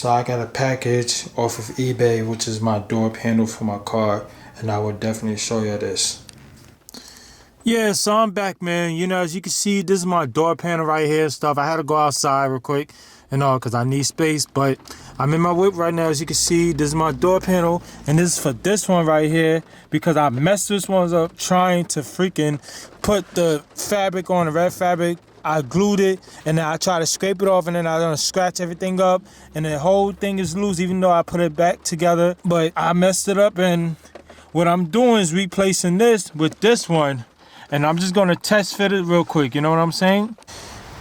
So I got a package off of eBay, which is my door panel for my car, and I will definitely show you this. Yeah, so I'm back, man. You know, as you can see, this is my door panel right here and stuff. I had to go outside real quick and all because I need space, but I'm in my whip right now. As you can see, this is my door panel, and this is for this one right here because I messed this one up trying to freaking put the fabric on, the red fabric. I glued it, and then I try to scrape it off, and then I done scratch everything up, and the whole thing is loose even though I put it back together. But I messed it up, and what I'm doing is replacing this with this one, and I'm just gonna test fit it real quick, you know what I'm saying?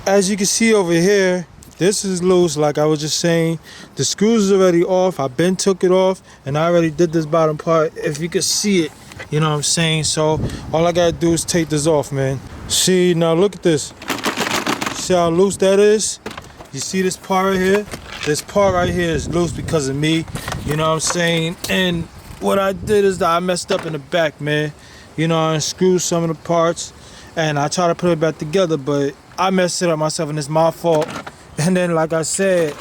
As you can see over here, this is loose, like I was just saying. The screws is already off. I been took it off, and I already did this bottom part, if you can see it, you know what I'm saying? So all I gotta do is take this off, man. See, now look at this. See how loose that is? You see this part right here? This part right here is loose because of me, you know what I'm saying? And what I did is that I messed up in the back, man. You know, I unscrewed some of the parts, and I tried to put it back together, but I messed it up myself, and it's my fault. And then, like I said,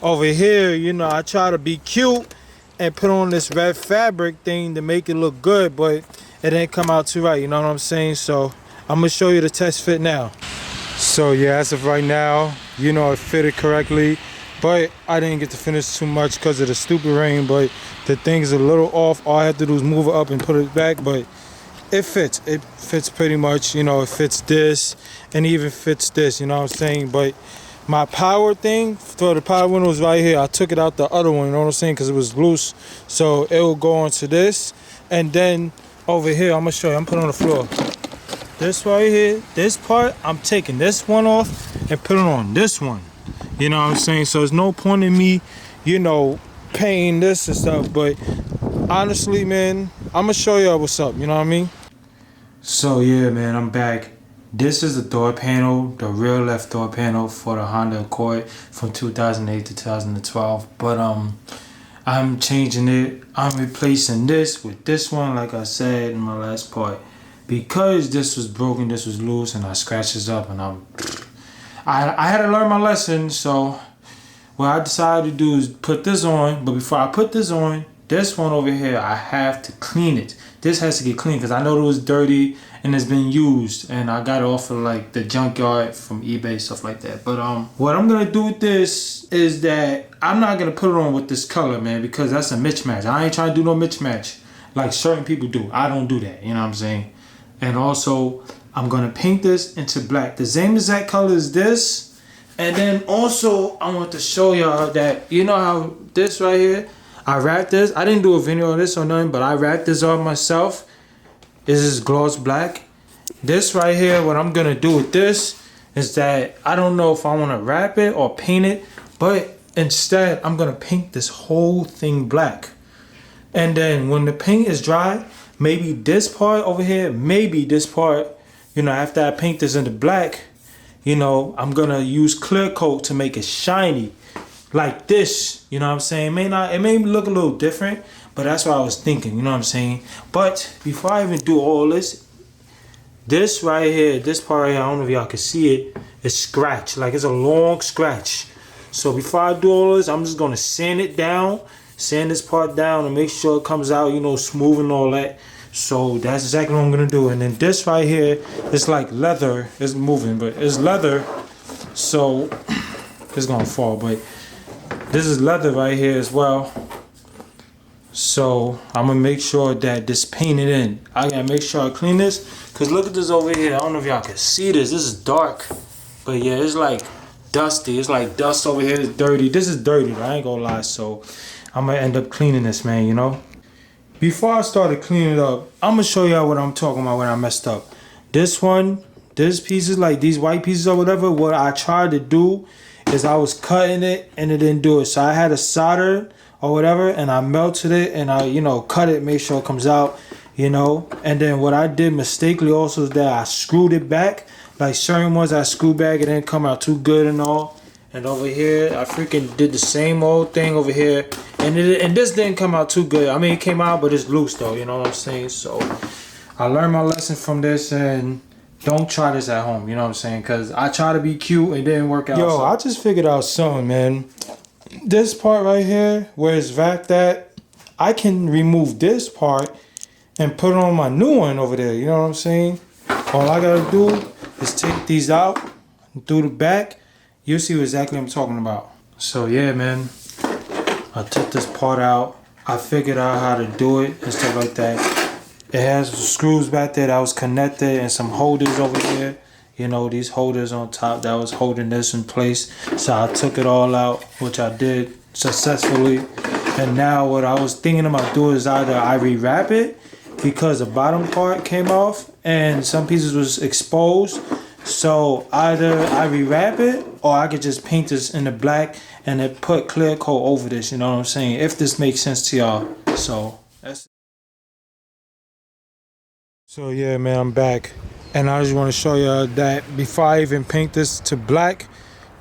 over here, you know, I try to be cute and put on this red fabric thing to make it look good, but it didn't come out too right, you know what I'm saying? So I'm gonna show you the test fit now. So yeah, as of right now, you know, it fitted correctly, but I didn't get to finish too much because of the stupid rain, but the thing is a little off. All I have to do is move it up and put it back, but it fits. It fits pretty much, you know, it fits this and even fits this, you know what I'm saying? But my power thing for the power windows right here, I took it out the other one, you know what I'm saying? Because it was loose, so it will go onto this. And then over here, I'm gonna show you, I'm putting it on the floor. This right here, this part, I'm taking this one off and putting on this one. You know what I'm saying? So there's no point in me, you know, painting this and stuff. But honestly, man, I'm going to show y'all what's up. You know what I mean? So yeah, man, I'm back. This is the door panel, the rear left door panel for the Honda Accord from 2008 to 2012. But I'm changing it. I'm replacing this with this one, like I said in my last part. Because this was broken, this was loose, and I scratched this up, and I had to learn my lesson. So what I decided to do is put this on. But before I put this on, this one over here, I have to clean it. This has to get clean because I know it was dirty and it's been used, and I got it off of like the junkyard from eBay, stuff like that. But what I'm gonna do with this is that I'm not gonna put it on with this color, man, because that's a mismatch. I ain't trying to do no mismatch like certain people do. I don't do that, you know what I'm saying? And also, I'm gonna paint this into black, the same exact color as this. And then also, I want to show y'all that, you know how this right here, I wrapped this. I didn't do a video of this or nothing, but I wrapped this up myself. This is gloss black. This right here, what I'm gonna do with this is that I don't know if I wanna wrap it or paint it, but instead, I'm gonna paint this whole thing black. And then when the paint is dry, maybe this part over here, maybe this part, you know, after I paint this into black, you know, I'm gonna use clear coat to make it shiny like this, you know what I'm saying? It may look a little different, but that's what I was thinking, you know what I'm saying? But before I even do all this right here, this part right here, I don't know if y'all can see it, it's scratched, like it's a long scratch. So before I do all this, I'm just gonna sand it down, sand this part down and make sure it comes out, you know, smooth and all that. So that's exactly what I'm gonna do. And then this right here, it's like leather. It's moving, but it's leather, so it's gonna fall. But this is leather right here as well. So I'm gonna make sure that this painted in. I gotta make sure I clean this, cause look at this over here. I don't know if y'all can see this. This is dark, but yeah, it's like dusty. It's like dust over here. It's dirty. This is dirty. I ain't gonna lie. So I'm gonna end up cleaning this, man, you know? Before I started cleaning it up, I'm gonna show y'all what I'm talking about when I messed up. This one, this pieces, like these white pieces or whatever, what I tried to do is I was cutting it and it didn't do it. So I had a solder or whatever and I melted it and I, you know, cut it, make sure it comes out, you know? And then what I did mistakenly also is that I screwed it back. Like certain ones I screwed back, it didn't come out too good and all. And over here, I freaking did the same old thing over here. And this didn't come out too good. I mean, it came out, but it's loose though, you know what I'm saying? So I learned my lesson from this, and don't try this at home, you know what I'm saying? Because I try to be cute, it didn't work out. Yo, so I just figured out something, man. this part right here where it's wrapped at, I can remove this part and put on my new one over there. You know what I'm saying? All I gotta do is take these out through the back. You'll see exactly what I'm talking about. So yeah, man, I took this part out. I figured out how to do it and stuff like that. It has screws back there that was connected and some holders over here. You know, these holders on top that was holding this in place. So I took it all out, which I did successfully. And now what I was thinking about doing is either I rewrap it because the bottom part came off and some pieces was exposed. So either I rewrap it or I could just paint this in the black and then put clear coat over this, you know what I'm saying? If this makes sense to y'all. So that's So yeah, man, I'm back. And I just want to show y'all that before I even paint this to black,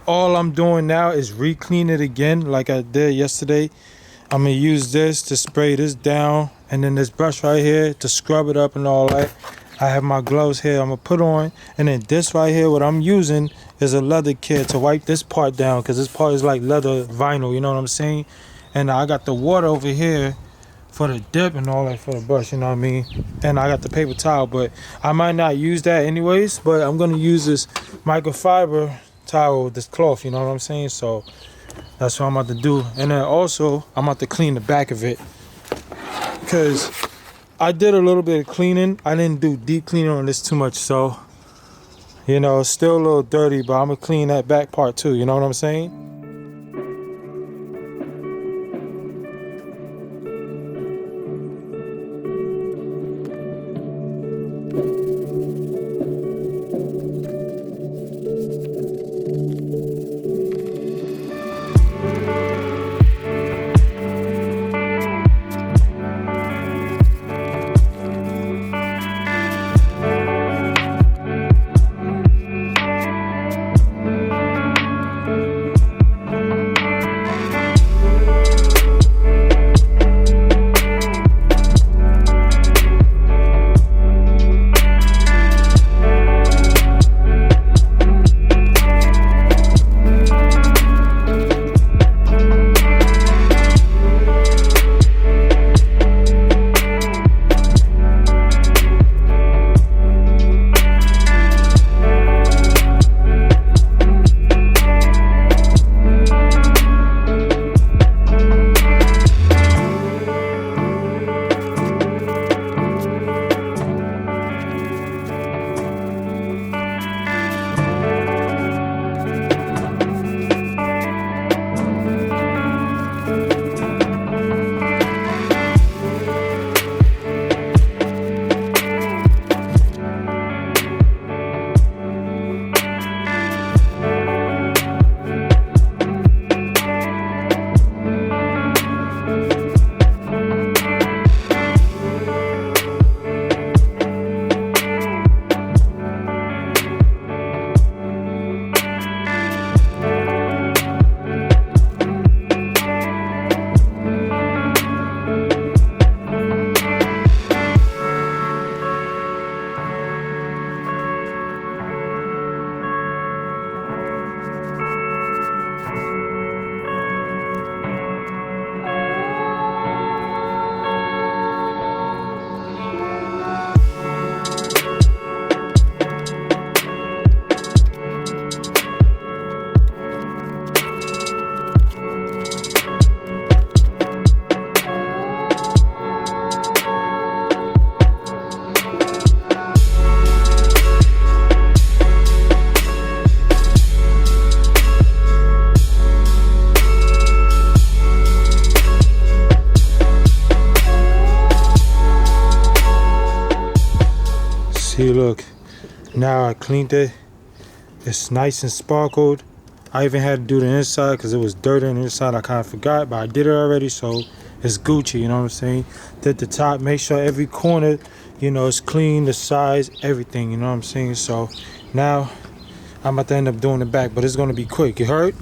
all I'm doing now is re-clean it again like I did yesterday. I'm going to use this to spray this down and then this brush right here to scrub it up and all that. I have my gloves here I'm going to put on. And then this right here, what I'm using is a leather kit to wipe this part down because this part is like leather vinyl, you know what I'm saying? And I got the water over here for the dip and all that for the brush, you know what I mean? And I got the paper towel, but I might not use that anyways, but I'm going to use this microfiber towel with this cloth, you know what I'm saying? So that's what I'm about to do. And then also, I'm about to clean the back of it because I did a little bit of cleaning. I didn't do deep cleaning on this too much, so, you know, it's still a little dirty, but I'm going to clean that back part too, you know what I'm saying? See, look, now I cleaned it. It's nice and sparkled. I even had to do the inside because it was dirty on the inside. I kind of forgot, but I did it already, so it's Gucci, you know what I'm saying? Did the top, make sure every corner, you know, is clean, the size, everything, you know what I'm saying? So now I'm about to end up doing the back, but it's going to be quick, you heard?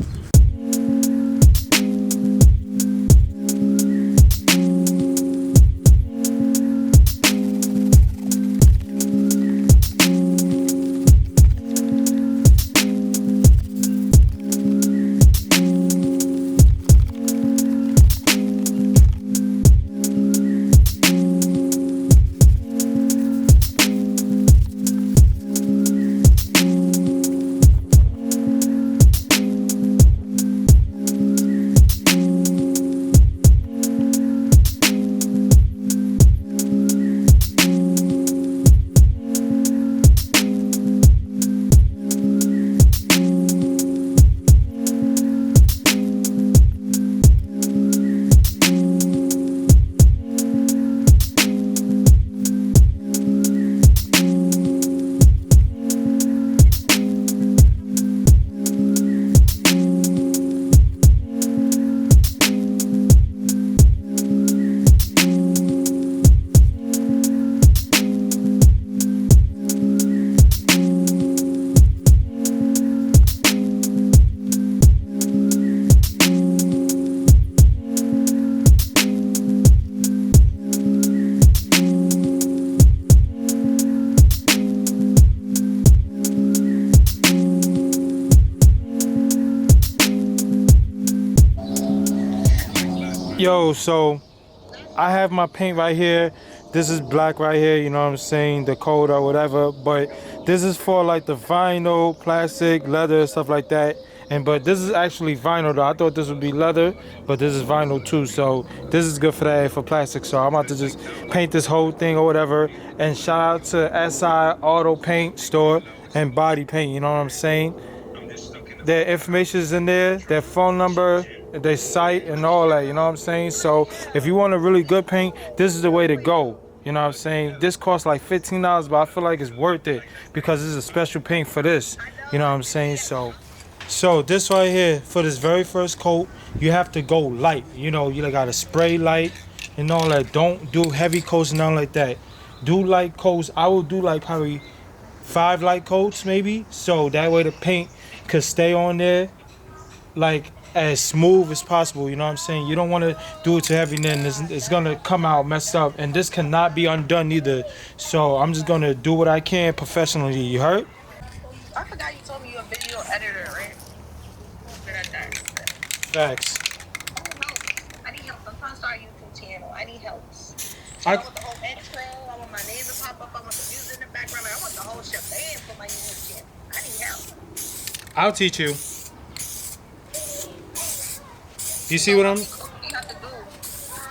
Yo, so I have my paint right here. This is black right here, you know what I'm saying, the coat or whatever. But this is for like the vinyl, plastic, leather, stuff like that. But this is actually vinyl though. I thought this would be leather, but this is vinyl too. So this is good for that, for plastic. So I'm about to just paint this whole thing or whatever. And shout out to SI Auto Paint Store and Body Paint, you know what I'm saying. Their information is in there, their phone number, their site, and all that, you know what I'm saying. So if you want a really good paint, this is the way to go. You know what I'm saying? This costs like $15, but I feel like it's worth it because this is a special paint for this. You know what I'm saying? So this right here, for this very first coat, you have to go light. You know, you gotta spray light and all that. Don't do heavy coats and nothing like that. Do light coats. I will do like probably 5 light coats maybe. So that way the paint could stay on there like as smooth as possible, you know what I'm saying? You don't want to do it too heavy, then it's gonna come out messed up, and this cannot be undone either. So I'm just gonna do what I can professionally. You heard? I forgot you told me you're a video editor, right? Facts. I need help. I'm trying to start a YouTube channel. I need help. I want the whole intro. I want my name to pop up. I want the music in the background. I want the whole shebang for my YouTube channel. I need help. I'll teach you. You see what I'm?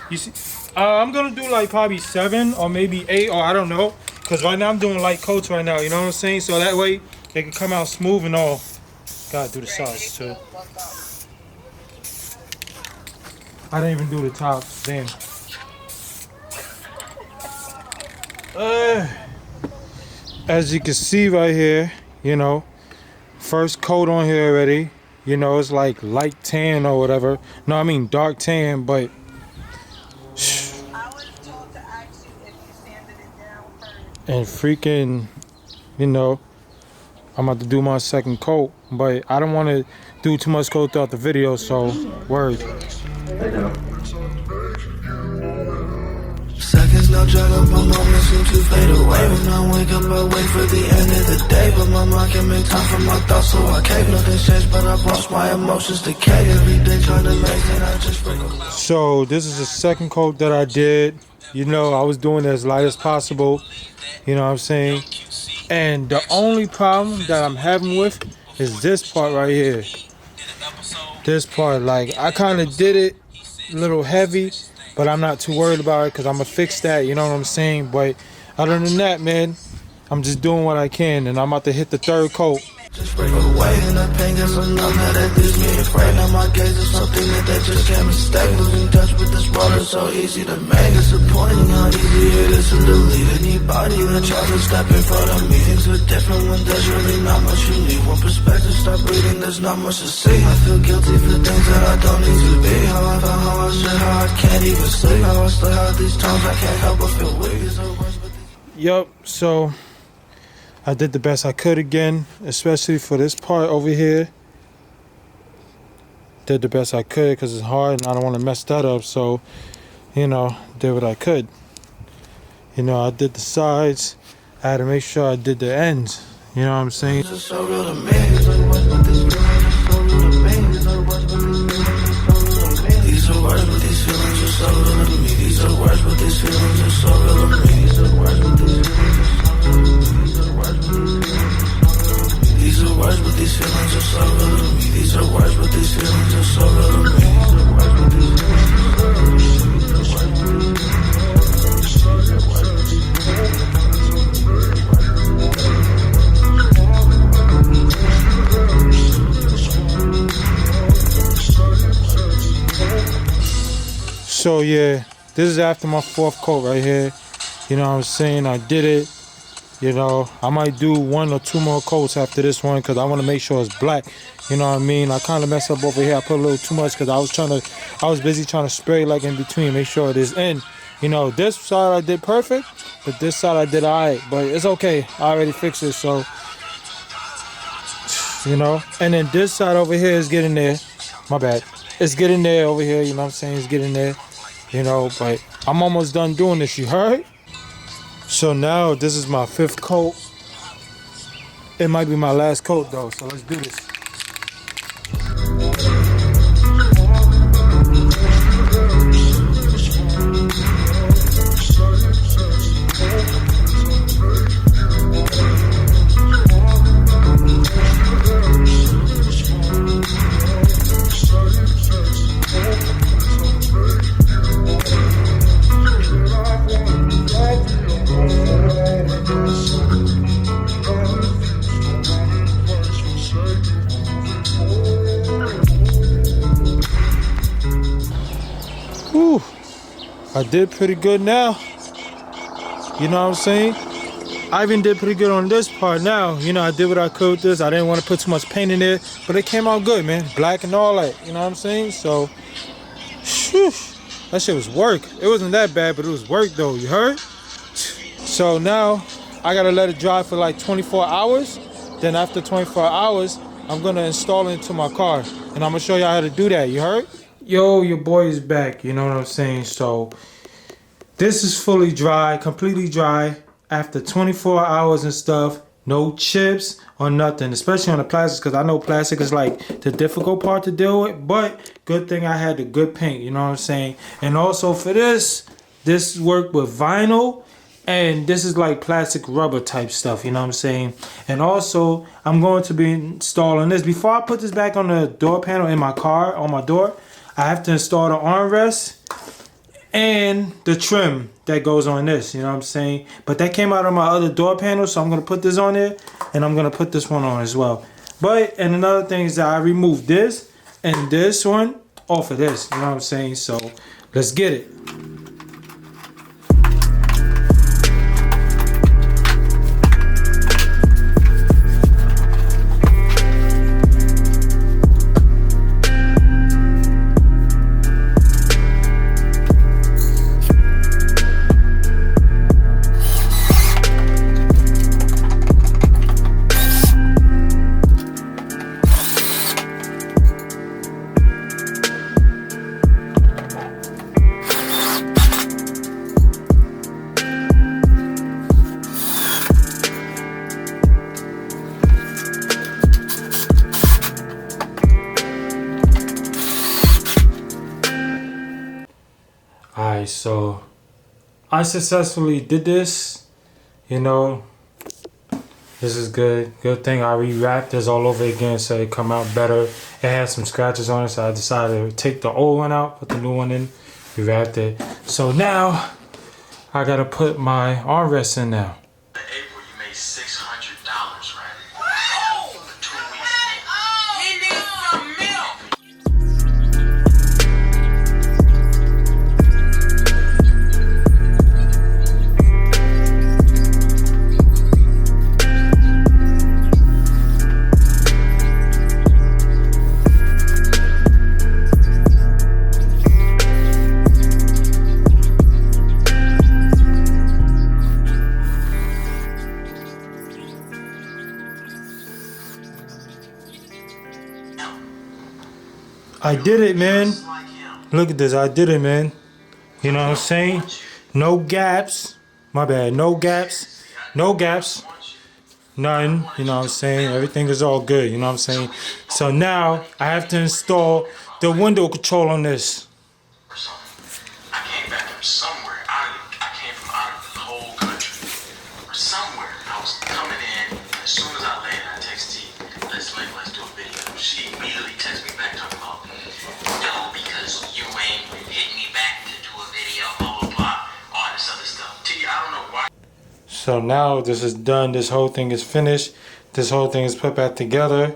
You see? I'm gonna do like probably 7 or maybe 8 or I don't know. Cause right now I'm doing light coats right now. You know what I'm saying? So that way they can come out smooth and all. Gotta do the sides too. I didn't even do the top. Damn. As you can see right here, you know, first coat on here already. You know, it's like light tan or whatever. No, I mean dark tan, but. I was told to ask you if you sanded it down first. And freaking, you know, I'm about to do my second coat, but I don't want to do too much coat throughout the video, so word. Seconds now drag up, my moments seem to fade away. When I wake up, I wait for the end of the day. But my mind can make time for my thoughts, so I cave. Nothing's changed, but I've lost my emotions decay. Every day trying to make it, I just break away. So this is the second coat that I did. You know, I was doing it as light as possible. You know what I'm saying? And the only problem that I'm having with is this part right here. This part, like, I kind of did it a little heavy, but I'm not too worried about it because I'm going to fix that, you know what I'm saying? But other than that, man, I'm just doing what I can, and I'm about to hit the third coat. Just break away and the pain gets a numb that leaves me afraid. Now my gaze is something that they just can't mistake. Losing touch with this world is so easy to make. It's disappointing how easy it is to delete anybody that tries to step in front of me. Things are different when there's really not much you need. One perspective, stop reading, there's not much to see. I feel guilty for things that I don't need to be. How I felt, how I should, how I can't even sleep. How I still have these times I can't help but feel weak. Yup, so I did the best I could again, especially for this part over here. Did the best I could because it's hard and I don't want to mess that up. So, you know, did what I could. You know, I did the sides. I had to make sure I did the ends. You know what I'm saying? These are words, but these feelings are so real to me. These are words, but these feelings are so real to me. These are words, but these feelings are so real to me. These are words, but these feelings are so real to me. These are words, but these feelings are so real to me. So yeah, this is after my fourth coat right here. You know what I'm saying? I did it. You know, I might do 1 or 2 more coats after this one because I want to make sure it's black. You know what I mean? I kind of messed up over here. I put a little too much because I was busy trying to spray like in between, make sure it is in. You know, this side I did perfect, but this side I did alright. But it's okay. I already fixed it, so you know. And then this side over here is getting there. My bad. It's getting there over here. You know what I'm saying? It's getting there. You know, but I'm almost done doing this. You heard? So now this is my 5th coat. It might be my last coat though, so let's do this. I did pretty good now. You know what I'm saying? I even did pretty good on this part now. You know, I did what I could with this. I didn't want to put too much paint in there, but it came out good, man. Black and all that, you know what I'm saying? So, shoosh, that shit was work. It wasn't that bad, but it was work though, you heard? So now, I gotta let it dry for like 24 hours. Then after 24 hours, I'm gonna install it into my car. And I'm gonna show y'all how to do that, you heard? Yo, your boy is back, you know what I'm saying? So, this is fully dry, completely dry. After 24 hours and stuff, no chips or nothing, especially on the plastic, because I know plastic is like the difficult part to deal with, but good thing I had the good paint, you know what I'm saying? And also for this worked with vinyl, and this is like plastic rubber type stuff, you know what I'm saying? And also, I'm going to be installing this. Before I put this back on the door panel in my car, on my door, I have to install the armrest and the trim that goes on this, you know what I'm saying? But that came out of my other door panel, so I'm gonna put this on there, and I'm gonna put this one on as well. But, and another thing is that I removed this and this one off of this, you know what I'm saying? So, let's get it. Alright, so I successfully did this, you know, this is good. Good thing I rewrapped this all over again so it come out better. It had some scratches on it, so I decided to take the old one out, put the new one in, rewrapped it. So now, I gotta put my armrest in now. In April, you made $600, right? Oh! For 2 weeks. He needs some milk! I did it, man. Look at this, I did it, man. You know what I'm saying? No gaps. My bad, no gaps. No gaps. None, you know what I'm saying? Everything is all good, you know what I'm saying? So now, I have to install the window control on this. Or something. I came back from somewhere. I came from out of the whole country. Or somewhere. I was coming in. As soon as I landed, I texted T. Let's do a video. She immediately texted me back talking about, no, because you ain't hit me back to do a video, blah, blah, blah. All this other stuff. T, I don't know why. So now this is done. This whole thing is finished. This whole thing is put back together.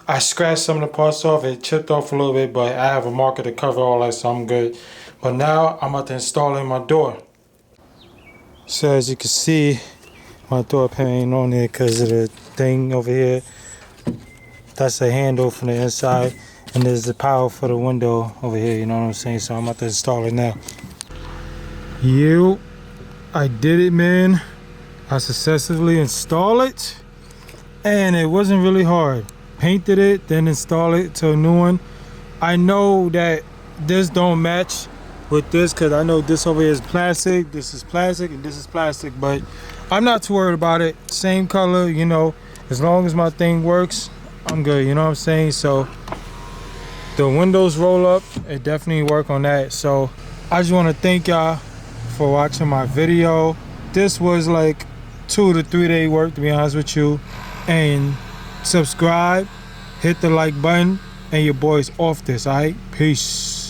I scratched some of the parts off. It chipped off a little bit, but I have a marker to cover all that, so I'm good. But now I'm about to install in my door. So as you can see, my door panel ain't on there because of the thing over here. That's the handle from the inside. And there's the power for the window over here, you know what I'm saying? So I'm about to install it now. Yo, I did it, man. I successfully installed it. And it wasn't really hard. Painted it, then install it to a new one. I know that this don't match with this because I know this over here is plastic, this is plastic, and this is plastic, but I'm not too worried about it. Same color, you know, as long as my thing works, I'm good, you know what I'm saying? So the windows roll up, it definitely work on that. So I just want to thank y'all for watching my video. This was like 2 to 3 day work, to be honest with you. And subscribe, hit the like button, and your boy's off this, alright? Peace.